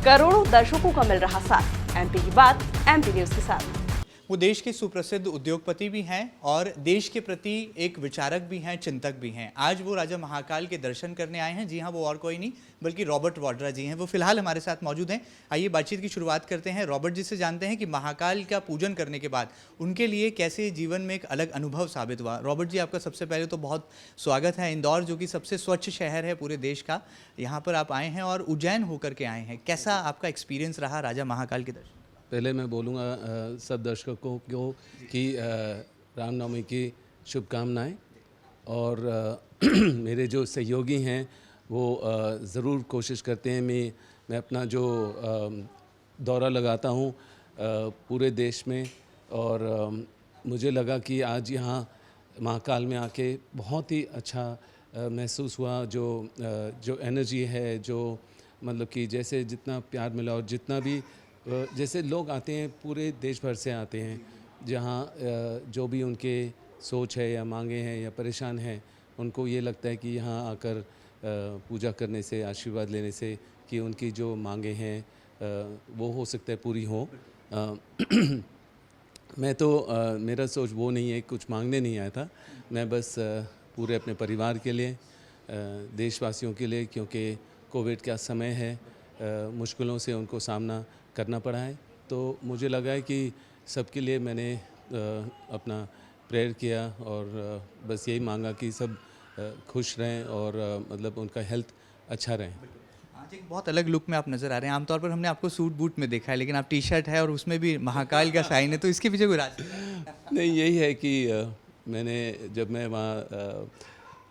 करोड़ों दर्शकों का मिल रहा साथ। एमपी की बात एमपी न्यूज के साथ। वो देश के सुप्रसिद्ध उद्योगपति भी हैं और देश के प्रति एक विचारक भी हैं, चिंतक भी हैं। आज वो राजा महाकाल के दर्शन करने आए हैं। जी हाँ, वो और कोई नहीं बल्कि रॉबर्ट वाड्रा जी हैं। वो फिलहाल हमारे साथ मौजूद हैं। आइए बातचीत की शुरुआत करते हैं। रॉबर्ट जी से जानते हैं कि महाकाल का पूजन करने के बाद उनके लिए कैसे जीवन में एक अलग अनुभव साबित हुआ। रॉबर्ट जी, आपका सबसे पहले तो बहुत स्वागत है। इंदौर जो कि सबसे स्वच्छ शहर है पूरे देश का, यहाँ पर आप आए हैं और उज्जैन होकर के आए हैं। कैसा आपका एक्सपीरियंस रहा राजा महाकाल के दर्शन? पहले मैं बोलूँगा सब दर्शकों को कि रामनवमी की शुभकामनाएं। और मेरे जो सहयोगी हैं वो ज़रूर कोशिश करते हैं मैं अपना जो दौरा लगाता हूँ पूरे देश में। और मुझे लगा कि आज यहाँ महाकाल में आके बहुत ही अच्छा महसूस हुआ। जो एनर्जी है, जो मतलब कि जैसे जितना प्यार मिला और जितना भी जैसे लोग आते हैं पूरे देश भर से आते हैं, जहाँ जो भी उनके सोच है या मांगे हैं या परेशान हैं, उनको ये लगता है कि यहाँ आकर पूजा करने से, आशीर्वाद लेने से कि उनकी जो मांगे हैं वो हो सकता है पूरी हो। मैं तो मेरा सोच वो नहीं है, कुछ मांगने नहीं आया था। मैं बस पूरे अपने परिवार के लिए, देशवासियों के लिए, क्योंकि कोविड का समय है, मुश्किलों से उनको सामना करना पड़ा है, तो मुझे लगा है कि सबके लिए मैंने अपना प्रेयर किया और बस यही मांगा कि सब खुश रहें और मतलब उनका हेल्थ अच्छा रहे। आज एक बहुत अलग लुक में आप नज़र आ रहे हैं। आमतौर पर हमने आपको सूट बूट में देखा है, लेकिन आप टी शर्ट है और उसमें भी महाकाल का साइन है, तो इसके पीछे कोई राज नहीं, यही है कि मैंने जब मैं वहाँ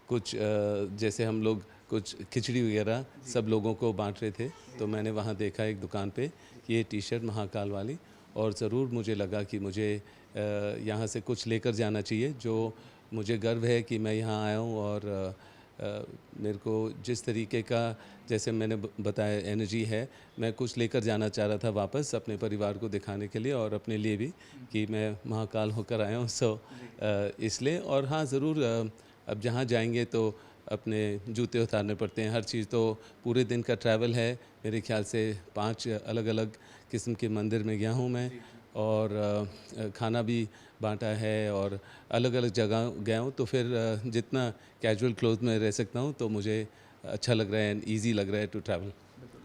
कुछ जैसे हम लोग कुछ खिचड़ी वगैरह सब लोगों को बांट रहे थे, तो मैंने वहाँ देखा एक दुकान पे कि ये टी शर्ट महाकाल वाली, और ज़रूर मुझे लगा कि मुझे यहाँ से कुछ लेकर जाना चाहिए। जो मुझे गर्व है कि मैं यहाँ आया हूँ और मेरे को जिस तरीके का, जैसे मैंने बताया, एनर्जी है, मैं कुछ लेकर जाना चाह रहा था वापस अपने परिवार को दिखाने के लिए और अपने लिए भी कि मैं महाकाल होकर आया हूँ। इसलिए। और हाँ, ज़रूर अब जहाँ जाएंगे तो अपने जूते उतारने पड़ते हैं। हर चीज़ तो पूरे दिन का ट्रैवल है। मेरे ख्याल से 5 अलग अलग किस्म के मंदिर में गया हूँ मैं, और खाना भी बांटा है और अलग अलग जगह गया हूँ। तो फिर जितना कैजुअल क्लोथ में रह सकता हूँ तो मुझे अच्छा लग रहा है एंड ईजी लग रहा है टू ट्रैवल।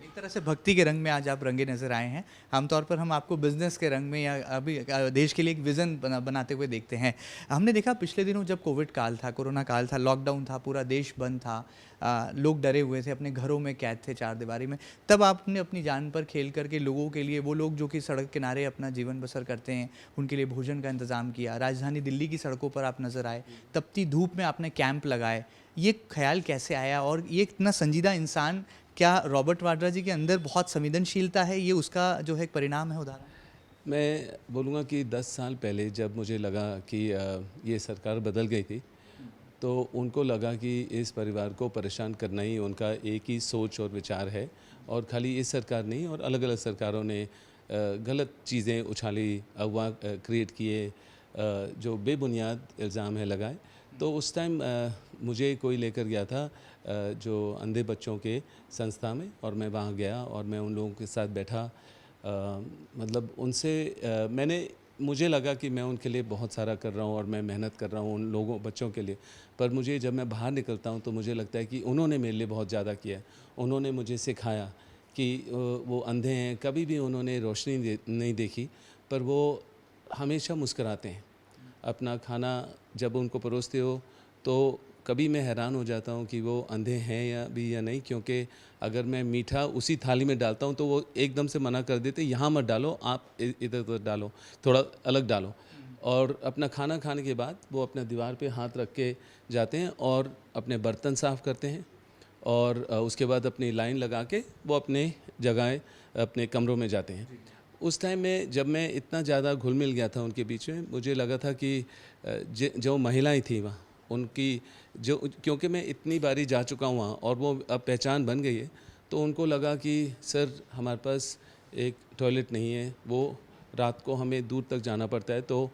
एक तरह से भक्ति के रंग में आज आप रंगे नजर आए हैं। आमतौर पर हम आपको बिजनेस के रंग में या अभी देश के लिए एक विज़न बनाते हुए देखते हैं। हमने देखा पिछले दिनों जब कोविड काल था, कोरोना काल था, लॉकडाउन था, पूरा देश बंद था, लोग डरे हुए थे, अपने घरों में कैद थे चार दीवारी में, तब आपने अपनी जान पर खेल करके लोगों के लिए, वो लोग जो कि सड़क किनारे अपना जीवन बसर करते हैं, उनके लिए भोजन का इंतज़ाम किया। राजधानी दिल्ली की सड़कों पर आप नज़र आए, तपती धूप में आपने कैंप लगाए। ये ख्याल कैसे आया और ये इतना संजीदा इंसान, क्या रॉबर्ट वाड्रा जी के अंदर बहुत संवेदनशीलता है, ये उसका जो है एक परिणाम है, उदाहरण? मैं बोलूँगा कि 10 साल पहले जब मुझे लगा कि ये सरकार बदल गई थी, तो उनको लगा कि इस परिवार को परेशान करना ही उनका एक ही सोच और विचार है। और खाली इस सरकार नहीं, और अलग अलग सरकारों ने गलत चीज़ें उछाली, अफवाह क्रिएट किए, जो बेबुनियाद इल्ज़ाम है लगाए। तो उस टाइम मुझे कोई लेकर गया था जो अंधे बच्चों के संस्था में, और मैं वहाँ गया और मैं उन लोगों के साथ बैठा। मतलब उनसे मुझे लगा कि मैं उनके लिए बहुत सारा कर रहा हूँ और मैं मेहनत कर रहा हूँ उन लोगों बच्चों के लिए। पर मुझे जब मैं बाहर निकलता हूँ तो मुझे लगता है कि उन्होंने मेरे लिए बहुत ज़्यादा किया है। उन्होंने मुझे सिखाया कि वो अंधे हैं, कभी भी उन्होंने रोशनी नहीं देखी, पर वो हमेशा मुस्कुराते हैं। अपना खाना जब उनको परोसते हो तो कभी मैं हैरान हो जाता हूँ कि वो अंधे हैं या नहीं, क्योंकि अगर मैं मीठा उसी थाली में डालता हूँ तो वो एकदम से मना कर देते, यहाँ मत डालो, आप इधर उधर डालो, थोड़ा अलग डालो। और अपना खाना खाने के बाद वो अपना दीवार पे हाथ रख के जाते हैं और अपने बर्तन साफ़ करते हैं, और उसके बाद अपनी लाइन लगा के वो अपने जगह, अपने कमरों में जाते हैं। उस टाइम में जब मैं इतना ज़्यादा घुल मिल गया था उनके बीच में, मुझे लगा था कि जो महिलाएं थी वहाँ, उनकी जो, क्योंकि मैं इतनी बारी जा चुका हूँ वहाँ और वो अब पहचान बन गई है, तो उनको लगा कि सर हमारे पास एक टॉयलेट नहीं है, वो रात को हमें दूर तक जाना पड़ता है, तो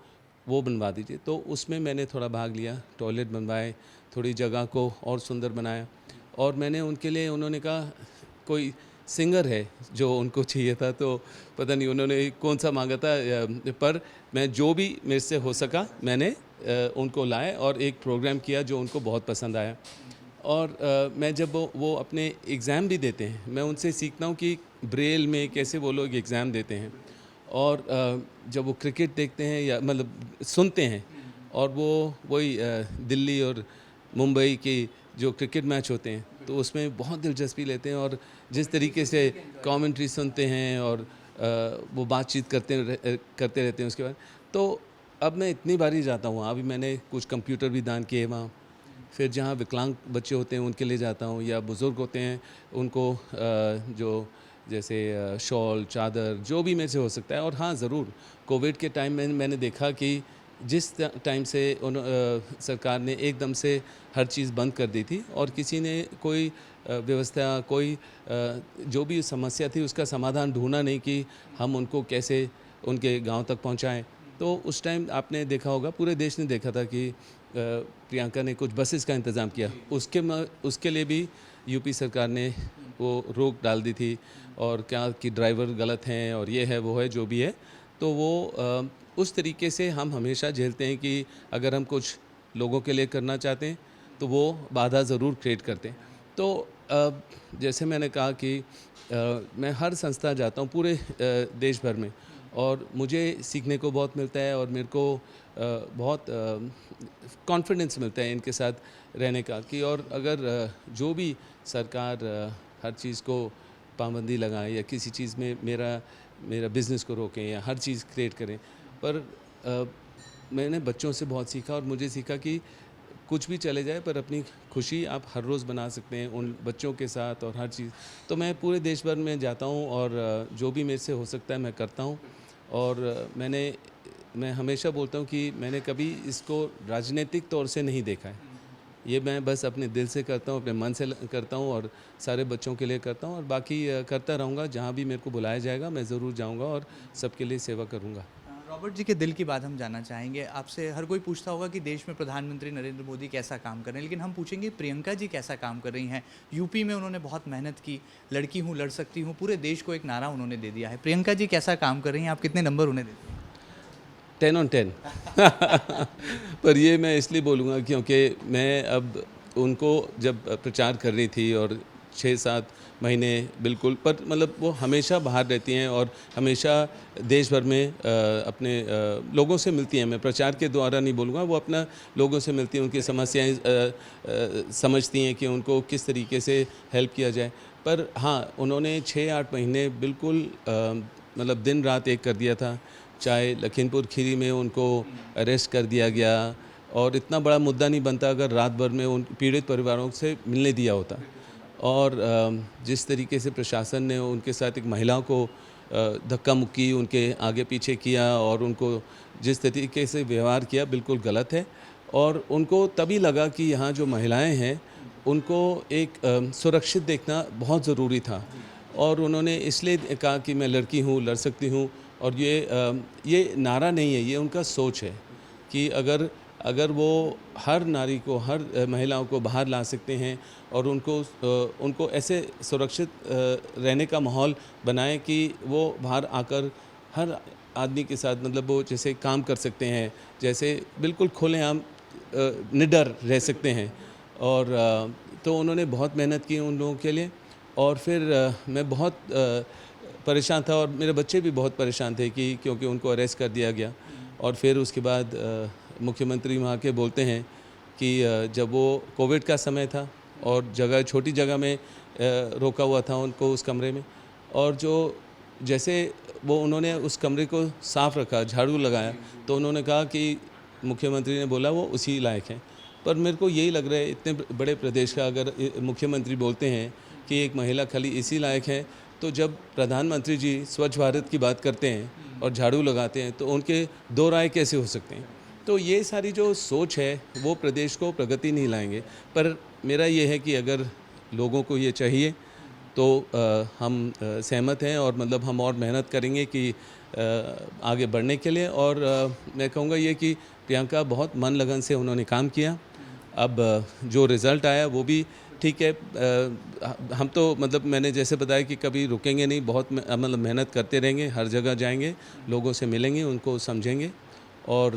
वो बनवा दीजिए। तो उसमें मैंने थोड़ा भाग लिया, टॉयलेट बनवाए, थोड़ी जगह को और सुंदर बनाया। और मैंने उनके लिए, उन्होंने कहा कोई सिंगर है जो उनको चाहिए था, तो पता नहीं उन्होंने कौन सा मांगा था, पर मैं जो भी मेरे से हो सका मैंने उनको लाए और एक प्रोग्राम किया जो उनको बहुत पसंद आया। और मैं जब वो अपने एग्ज़ाम भी देते हैं, मैं उनसे सीखता हूँ कि ब्रेल में कैसे वो लोग एग्ज़ाम देते हैं। और जब वो क्रिकेट देखते हैं या मतलब सुनते हैं, और वो वही दिल्ली और मुंबई की जो क्रिकेट मैच होते हैं तो उसमें बहुत दिलचस्पी लेते हैं, और जिस तरीके से कमेंट्री सुनते हैं और वो बातचीत करते रहते हैं उसके बाद। तो अब मैं इतनी बारी जाता हूँ, अभी मैंने कुछ कंप्यूटर भी दान किए वहाँ। फिर जहाँ विकलांग बच्चे होते हैं उनके लिए जाता हूँ, या बुज़ुर्ग होते हैं उनको जो जैसे शॉल, चादर, जो भी मेरे से हो सकता है। और हाँ, ज़रूर कोविड के टाइम में मैंने देखा कि जिस टाइम से सरकार ने एकदम से हर चीज़ बंद कर दी थी और किसी ने कोई व्यवस्था, कोई जो भी समस्या थी उसका समाधान ढूंढा नहीं कि हम उनको कैसे उनके गांव तक पहुंचाएं। तो उस टाइम आपने देखा होगा, पूरे देश ने देखा था कि प्रियंका ने कुछ बसेस का इंतज़ाम किया, उसके लिए भी यूपी सरकार ने वो रोक डाल दी थी, और क्या कि ड्राइवर गलत हैं और ये है वो है जो भी है। तो वो उस तरीके से हम हमेशा झेलते हैं कि अगर हम कुछ लोगों के लिए करना चाहते हैं तो वो बाधा ज़रूर क्रिएट करते हैं। तो जैसे मैंने कहा कि मैं हर संस्था जाता हूँ पूरे देश भर में, और मुझे सीखने को बहुत मिलता है, और मेरे को बहुत कॉन्फिडेंस मिलता है इनके साथ रहने का कि और अगर जो भी सरकार हर चीज़ को पाबंदी लगाए या किसी चीज़ में मेरा बिज़नेस को रोकें या हर चीज़ क्रिएट करें, पर मैंने बच्चों से बहुत सीखा, और मुझे सीखा कि कुछ भी चले जाए पर अपनी खुशी आप हर रोज़ बना सकते हैं उन बच्चों के साथ और हर चीज़। तो मैं पूरे देश भर में जाता हूँ और जो भी मेरे से हो सकता है मैं करता हूँ। और मैं हमेशा बोलता हूँ कि मैंने कभी इसको राजनीतिक तौर से नहीं देखा है। ये मैं बस अपने दिल से करता हूँ, अपने मन से करता हूँ, और सारे बच्चों के लिए करता हूँ, और बाकी करता रहूँगा। जहाँ भी मेरे को बुलाया जाएगा मैं ज़रूर जाऊँगा और सबके लिए सेवा करूँगा। रॉबर्ट जी के दिल की बात हम जानना चाहेंगे आपसे। हर कोई पूछता होगा कि देश में प्रधानमंत्री नरेंद्र मोदी कैसा काम कर रहे हैं, लेकिन हम पूछेंगे प्रियंका जी कैसा काम कर रही हैं। यूपी में उन्होंने बहुत मेहनत की, लड़की हूँ लड़ सकती हूँ, पूरे देश को एक नारा उन्होंने दे दिया है। प्रियंका जी कैसा काम कर रही हैं, आप कितने नंबर उन्हें देते हैं? 10 on 10 पर ये मैं इसलिए बोलूँगा क्योंकि मैं अब उनको जब प्रचार कर रही थी और 6-7 महीने बिल्कुल, पर मतलब वो हमेशा बाहर रहती हैं और हमेशा देश भर में अपने लोगों से मिलती हैं। मैं प्रचार के द्वारा नहीं बोलूँगा, वो अपना लोगों से मिलती हैं, उनकी समस्याएं समझती हैं कि उनको किस तरीके से हेल्प किया जाए। पर हाँ, उन्होंने 6-8 महीने बिल्कुल मतलब दिन रात एक कर दिया था। चाहे लखीमपुर खीरी में उनको अरेस्ट कर दिया गया, और इतना बड़ा मुद्दा नहीं बनता अगर रात भर में उन पीड़ित परिवारों से मिलने दिया होता। और जिस तरीके से प्रशासन ने उनके साथ एक महिला को धक्का मुक्की उनके आगे पीछे किया, और उनको जिस तरीके से व्यवहार किया बिल्कुल गलत है। और उनको तभी लगा कि यहाँ जो महिलाएं हैं उनको एक सुरक्षित देखना बहुत ज़रूरी था, और उन्होंने इसलिए कहा कि मैं लड़की हूँ, लड़ सकती हूँ। और ये नारा नहीं है, ये उनका सोच है कि अगर वो हर नारी को, हर महिलाओं को बाहर ला सकते हैं और उनको ऐसे सुरक्षित रहने का माहौल बनाएं कि वो बाहर आकर हर आदमी के साथ मतलब वो जैसे काम कर सकते हैं, जैसे बिल्कुल खुलेआम निडर रह सकते हैं। और तो उन्होंने बहुत मेहनत की उन लोगों के लिए। और फिर मैं बहुत परेशान था, और मेरे बच्चे भी बहुत परेशान थे कि क्योंकि उनको अरेस्ट कर दिया गया। और फिर उसके बाद मुख्यमंत्री वहाँ के बोलते हैं कि जब वो कोविड का समय था और छोटी जगह में रोका हुआ था उनको उस कमरे में, और जैसे वो उन्होंने उस कमरे को साफ़ रखा, झाड़ू लगाया, तो उन्होंने कहा कि मुख्यमंत्री ने बोला वो उसी लायक हैं। पर मेरे को यही लग रहा है, इतने बड़े प्रदेश का अगर मुख्यमंत्री बोलते हैं कि एक महिला खाली इसी लायक है, तो जब प्रधानमंत्री जी स्वच्छ भारत की बात करते हैं और झाड़ू लगाते हैं तो उनके दो राय कैसे हो सकते हैं। तो ये सारी जो सोच है वो प्रदेश को प्रगति नहीं लाएंगे। पर मेरा ये है कि अगर लोगों को ये चाहिए तो हम सहमत हैं, और मतलब हम और मेहनत करेंगे कि आगे बढ़ने के लिए। और मैं कहूँगा ये कि प्रियंका बहुत मन लगन से उन्होंने काम किया। अब जो रिज़ल्ट आया वो भी ठीक है, हम तो मतलब मैंने जैसे बताया कि कभी रुकेंगे नहीं, बहुत मतलब मेहनत करते रहेंगे, हर जगह जाएंगे, लोगों से मिलेंगे, उनको समझेंगे। और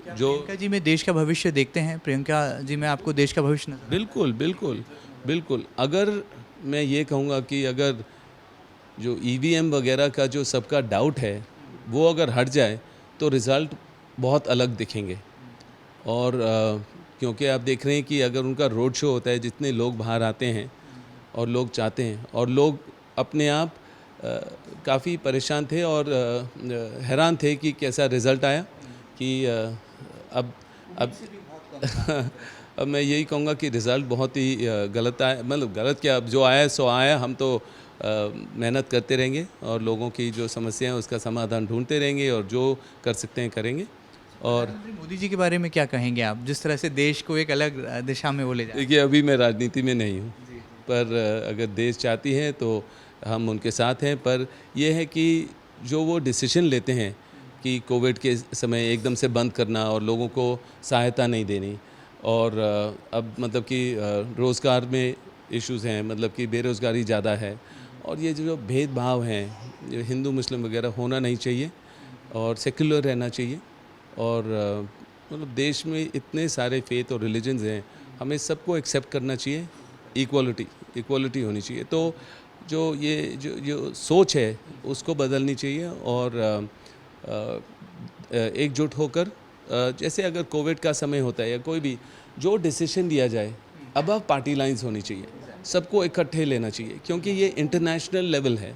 जो प्रियंका जी में देश का भविष्य देखते हैं, प्रियंका जी में आपको देश का भविष्य नजर आता है? बिल्कुल बिल्कुल बिल्कुल, अगर मैं ये कहूँगा कि अगर जो ईवीएम वगैरह का जो सबका डाउट है वो अगर हट जाए तो रिज़ल्ट बहुत अलग दिखेंगे। और क्योंकि आप देख रहे हैं कि अगर उनका रोड शो होता है, जितने लोग बाहर आते हैं और लोग चाहते हैं, और लोग अपने आप काफ़ी परेशान थे और हैरान थे कि कैसा रिज़ल्ट आया, कि अब अब मैं यही कहूँगा कि रिज़ल्ट बहुत ही गलत आया, मतलब गलत क्या, अब जो आया सो आया। हम तो मेहनत करते रहेंगे और लोगों की जो समस्या है उसका समाधान ढूंढते रहेंगे और जो कर सकते हैं करेंगे। और प्रधानमंत्री मोदी जी के बारे में क्या कहेंगे आप, जिस तरह से देश को एक अलग दिशा में वो ले जाए? देखिए, अभी मैं राजनीति में नहीं हूँ, पर अगर देश चाहती है तो हम उनके साथ हैं। पर यह है कि जो वो डिसीजन लेते हैं कि कोविड के समय एकदम से बंद करना और लोगों को सहायता नहीं देनी, और अब मतलब कि रोज़गार में इश्यूज़ हैं, मतलब कि बेरोज़गारी ज़्यादा है, और ये जो भेदभाव हैं, जो हिंदू मुस्लिम वगैरह होना नहीं चाहिए और सेक्युलर रहना चाहिए। और मतलब देश में इतने सारे फेथ और रिलीजन्स हैं, हमें सबको एक्सेप्ट करना चाहिए, इक्वालिटी होनी चाहिए। तो जो ये जो सोच है उसको बदलनी चाहिए, और एकजुट होकर जैसे अगर कोविड का समय होता है या कोई भी जो डिसीजन लिया जाए, अबव पार्टी लाइंस होनी चाहिए, सबको इकट्ठे लेना चाहिए, क्योंकि ये इंटरनेशनल लेवल है।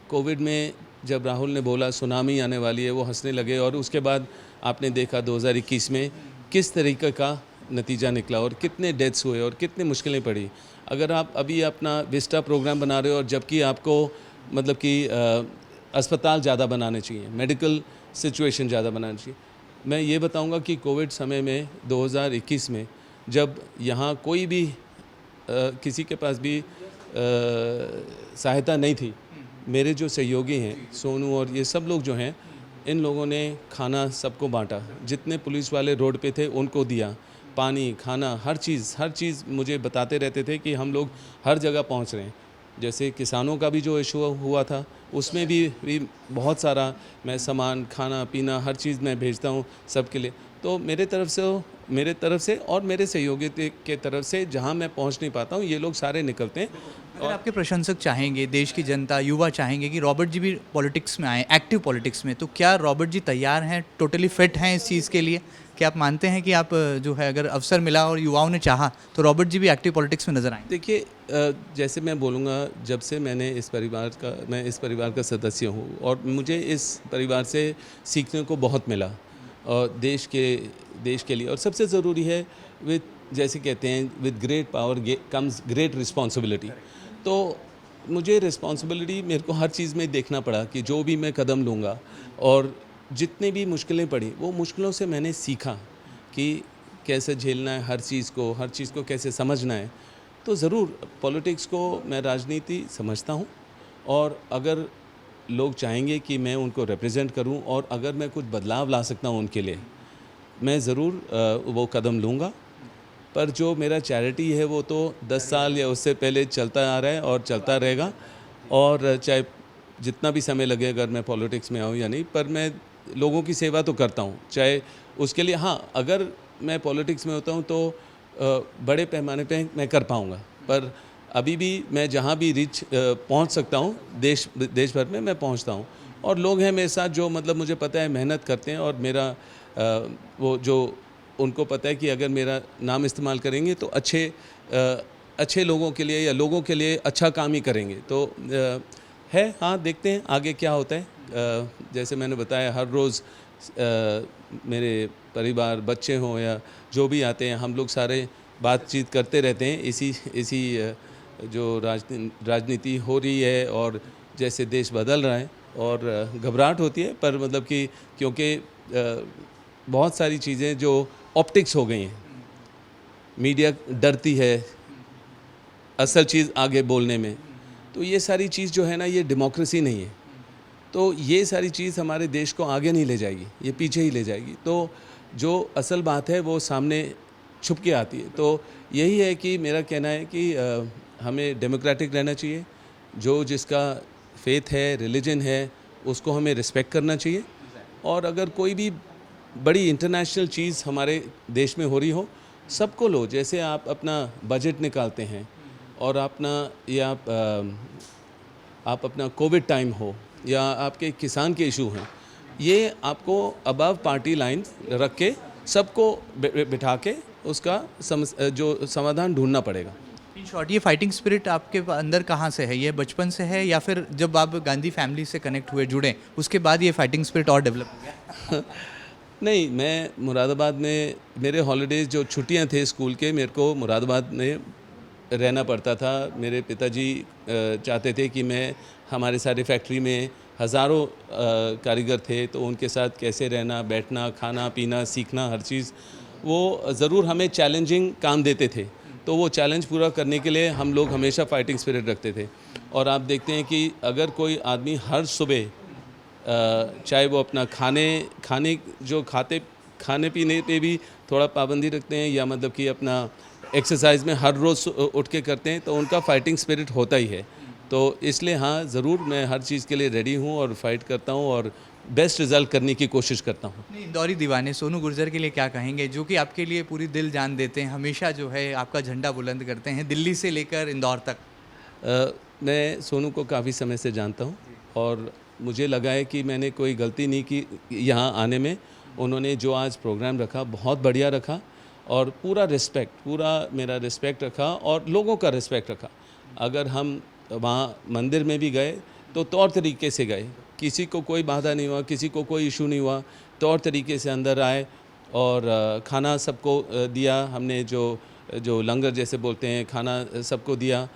कोविड में जब राहुल ने बोला सुनामी आने वाली है, वो हंसने लगे, और उसके बाद आपने देखा 2021 में किस तरीके का नतीजा निकला और कितने डेथ्स हुए और कितनी मुश्किलें पड़ी। अगर आप अभी अपना विस्टा प्रोग्राम बना रहे हो, और जबकि आपको मतलब कि अस्पताल ज़्यादा बनाने चाहिए, मेडिकल सिचुएशन ज़्यादा बनानी चाहिए। मैं ये बताऊंगा कि कोविड समय में 2021 में जब यहाँ कोई भी किसी के पास भी सहायता नहीं थी, मेरे जो सहयोगी हैं सोनू और ये सब लोग जो हैं, इन लोगों ने खाना सबको बांटा, जितने पुलिस वाले रोड पे थे उनको दिया, पानी खाना हर चीज़ मुझे बताते रहते थे कि हम लोग हर जगह पहुंच रहे हैं। जैसे किसानों का भी जो इशू हुआ था उसमें भी बहुत सारा मैं सामान खाना पीना हर चीज़ मैं भेजता हूँ सबके लिए। तो मेरे तरफ से और मेरे सहयोगी के तरफ से जहाँ मैं पहुँच नहीं पाता हूँ, ये लोग सारे निकलते हैं। अगर आपके प्रशंसक चाहेंगे, देश की जनता युवा चाहेंगे कि रॉबर्ट जी भी पॉलिटिक्स में आएँ, एक्टिव पॉलिटिक्स में, तो क्या रॉबर्ट जी तैयार हैं, टोटली फिट हैं इस चीज़ के लिए? क्या आप मानते हैं कि आप जो है अगर अवसर मिला और युवाओं ने चाहा तो रॉबर्ट जी भी एक्टिव पॉलिटिक्स में नजर आएंगे? देखिए, जैसे मैं बोलूँगा, जब से मैं इस परिवार का सदस्य हूँ, और मुझे इस परिवार से सीखने को बहुत मिला, और देश के लिए। और सबसे ज़रूरी है, जैसे कहते हैं, with great power comes great responsibility. तो मुझे रिस्पॉन्सिबिलिटी मेरे को हर चीज़ में देखना पड़ा कि जो भी मैं कदम लूँगा, और जितनी भी मुश्किलें पड़ी, वो मुश्किलों से मैंने सीखा कि कैसे झेलना है हर चीज़ को कैसे समझना है। तो ज़रूर पॉलिटिक्स को मैं राजनीति समझता हूँ, और अगर लोग चाहेंगे कि मैं उनको रिप्रेजेंट करूँ, और अगर मैं कुछ बदलाव ला सकता हूँ उनके लिए, मैं ज़रूर वो कदम लूँगा। पर जो मेरा चैरिटी है वो तो 10 साल या उससे पहले चलता आ रहा है और चलता रहेगा, और चाहे जितना भी समय लगे, अगर मैं पॉलिटिक्स में आऊँ या नहीं, पर मैं लोगों की सेवा तो करता हूँ, चाहे उसके लिए। हाँ, अगर मैं पॉलिटिक्स में होता हूँ तो बड़े पैमाने पे मैं कर पाऊँगा, पर अभी भी मैं जहाँ भी पहुँच सकता हूँ देश भर में मैं पहुँचता हूँ, और लोग हैं मेरे साथ जो मतलब मुझे पता है मेहनत करते हैं, और मेरा वो जो उनको पता है कि अगर मेरा नाम इस्तेमाल करेंगे तो अच्छे लोगों के लिए या लोगों के लिए अच्छा काम ही करेंगे। तो है, हाँ, देखते हैं आगे क्या होता है। जैसे मैंने बताया, हर रोज़ मेरे परिवार, बच्चे हों या जो भी आते हैं, हम लोग सारे बातचीत करते रहते हैं। इसी जो राजनीति हो रही है, और जैसे देश बदल रहा है, और घबराहट होती है, पर मतलब कि क्योंकि बहुत सारी चीज़ें जो ऑप्टिक्स हो गई हैं, मीडिया डरती है असल चीज़ आगे बोलने में, तो ये सारी चीज़ जो है ना, ये डेमोक्रेसी नहीं है। तो ये सारी चीज़ हमारे देश को आगे नहीं ले जाएगी, ये पीछे ही ले जाएगी। तो जो असल बात है वो सामने छुप के आती है। तो यही है कि मेरा कहना है कि हमें डेमोक्रेटिक रहना चाहिए, जो जिसका फेथ है, रिलीजन है, उसको हमें रिस्पेक्ट करना चाहिए। और अगर कोई भी बड़ी इंटरनेशनल चीज़ हमारे देश में हो रही हो, सबको लो। जैसे आप अपना बजट निकालते हैं और अपना या आप अपना कोविड टाइम हो या आपके किसान के इशू हैं, ये आपको अबव पार्टी लाइन रख के सबको बिठा के उसका जो समाधान ढूंढना पड़ेगा। इन शॉर्ट, ये फाइटिंग स्पिरिट आपके अंदर कहाँ से है? ये बचपन से है या फिर जब आप गांधी फैमिली से कनेक्ट हुए, जुड़े, उसके बाद ये फाइटिंग स्पिरिट और डेवलप हो गया? नहीं, मैं मुरादाबाद में मेरे हॉलीडेज़ जो छुट्टियां थे स्कूल के, मेरे को मुरादाबाद में रहना पड़ता था। मेरे पिताजी चाहते थे कि मैं, हमारे सारे फैक्ट्री में हज़ारों कारीगर थे, तो उनके साथ कैसे रहना, बैठना, खाना पीना, सीखना, हर चीज़ वो ज़रूर हमें चैलेंजिंग काम देते थे। तो वो चैलेंज पूरा करने के लिए हम लोग हमेशा फाइटिंग स्पिरिट रखते थे। और आप देखते हैं कि अगर कोई आदमी हर सुबह चाहे वो अपना खाने पीने पे भी थोड़ा पाबंदी रखते हैं, या मतलब कि अपना एक्सरसाइज में हर रोज़ उठ के करते हैं, तो उनका फाइटिंग स्पिरिट होता ही है। तो इसलिए हाँ, ज़रूर मैं हर चीज़ के लिए रेडी हूँ और फाइट करता हूँ और बेस्ट रिज़ल्ट करने की कोशिश करता हूँ। नहीं, इंदौरी दीवाने सोनू गुर्जर के लिए क्या कहेंगे, जो कि आपके लिए पूरी दिल जान देते हैं, हमेशा जो है आपका झंडा बुलंद करते हैं दिल्ली से लेकर इंदौर तक? मैं सोनू को काफ़ी समय से जानता हूँ और मुझे लगा है कि मैंने कोई गलती नहीं की यहाँ आने में। उन्होंने जो आज प्रोग्राम रखा बहुत बढ़िया रखा और पूरा मेरा रिस्पेक्ट रखा और लोगों का रिस्पेक्ट रखा। अगर हम वहाँ मंदिर में भी गए तो तौर तरीके से गए, किसी को कोई बाधा नहीं हुआ, किसी को कोई इशू नहीं हुआ, तौर तरीके से अंदर आए और खाना सबको दिया हमने, जो लंगर जैसे बोलते हैं, खाना सबको दिया।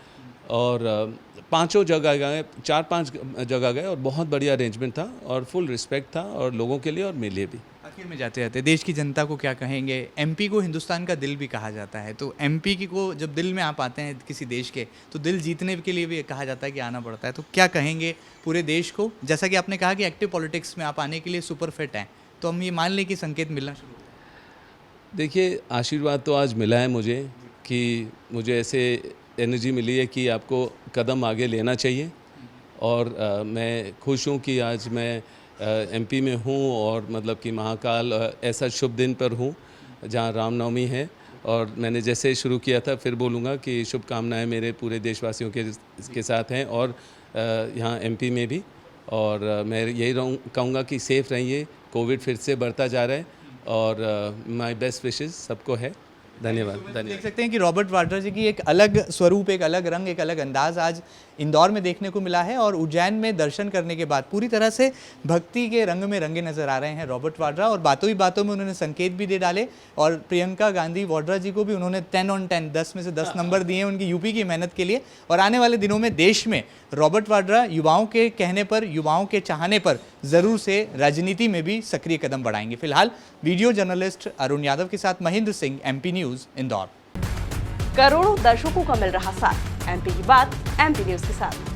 और 5 जगह गए, 4-5 जगह गए और बहुत बढ़िया अरेंजमेंट था और फुल रिस्पेक्ट था और लोगों के लिए और मेरे लिए भी। आखिर में जाते जाते देश की जनता को क्या कहेंगे? एमपी को हिंदुस्तान का दिल भी कहा जाता है, तो एमपी की को जब दिल में आप आते हैं किसी देश के, तो दिल जीतने के लिए भी कहा जाता है कि आना पड़ता है, तो क्या कहेंगे पूरे देश को? जैसा कि आपने कहा कि एक्टिव पॉलिटिक्स में आप आने के लिए सुपर फिट हैं, तो हम ये मान लें कि संकेत मिलना शुरू हो गया। देखिए, आशीर्वाद तो आज मिला है मुझे कि मुझे ऐसे एनर्जी मिली है कि आपको कदम आगे लेना चाहिए। और मैं खुश हूँ कि आज मैं एमपी में हूँ और मतलब कि महाकाल ऐसा शुभ दिन पर हूँ जहाँ रामनवमी है। और मैंने जैसे शुरू किया था फिर बोलूँगा कि शुभकामनाएं मेरे पूरे देशवासियों के साथ हैं और यहाँ एमपी में भी। और मैं यही कहूँगा कि सेफ़ रहिए, कोविड फिर से बढ़ता जा रहा है और माय बेस्ट विशेज़ सबको है। धन्यवाद। देख सकते हैं कि रॉबर्ट वाड्रा जी की एक अलग स्वरूप, एक अलग रंग, एक अलग अंदाज आज इंदौर में देखने को मिला है और उज्जैन में दर्शन करने के बाद पूरी तरह से भक्ति के रंग में रंगे नजर आ रहे हैं रॉबर्ट वाड्रा। और बातों ही बातों में उन्होंने संकेत भी दे डाले और प्रियंका गांधी वाड्रा जी को भी उन्होंने 10 on 10, 10 में से 10 नंबर दिए उनकी यूपी की मेहनत के लिए। और आने वाले दिनों में देश में रॉबर्ट वाड्रा युवाओं के कहने पर, युवाओं के चाहने पर जरूर से राजनीति में भी सक्रिय कदम बढ़ाएंगे। फिलहाल वीडियो जर्नलिस्ट अरुण यादव के साथ महेंद्र सिंह, MP न्यूज़, इंदौर। करोड़ों दर्शकों का मिल रहा साथ, MP की बात MP न्यूज़ के साथ।